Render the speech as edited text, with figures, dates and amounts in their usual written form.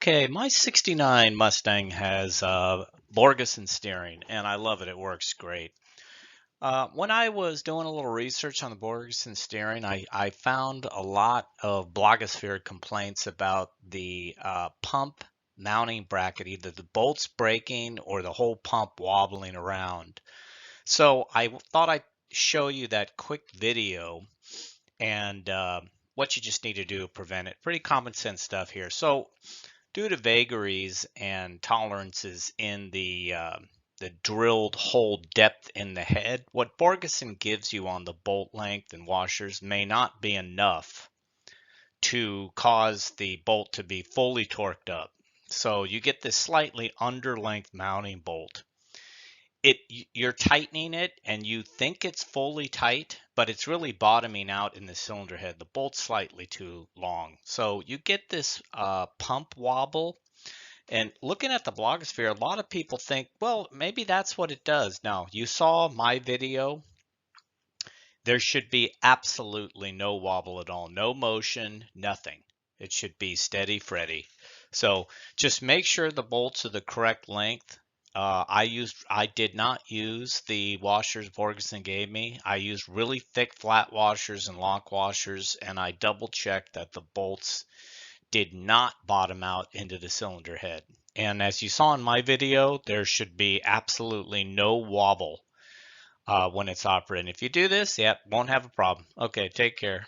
Okay, my 69 Mustang has Borgeson steering, and I love it. It works great. When I was doing a little research on the Borgeson steering, I found a lot of blogosphere complaints about the pump mounting bracket, either the bolts breaking or the whole pump wobbling around. So I thought I'd show you that quick video and what you just need to do to prevent it. Pretty common sense stuff here. So due to vagaries and tolerances in the drilled hole depth in the head, what Borgeson gives you on the bolt length and washers may not be enough to cause the bolt to be fully torqued up. So you get this slightly under length mounting bolt. You're tightening it and you think it's fully tight, but it's really bottoming out in the cylinder head. The bolt's slightly too long. So you get this pump wobble. And looking at the blogosphere, a lot of people think, well, maybe that's what it does. Now, you saw my video. There should be absolutely no wobble at all, no motion, nothing. It should be steady Freddy. So just make sure the bolts are the correct length. I did not use the washers Borgeson gave me. I used really thick flat washers and lock washers, and I double checked that the bolts did not bottom out into the cylinder head. And as you saw in my video, there should be absolutely no wobble when it's operating. If you do this, yeah, won't have a problem. Okay, take care.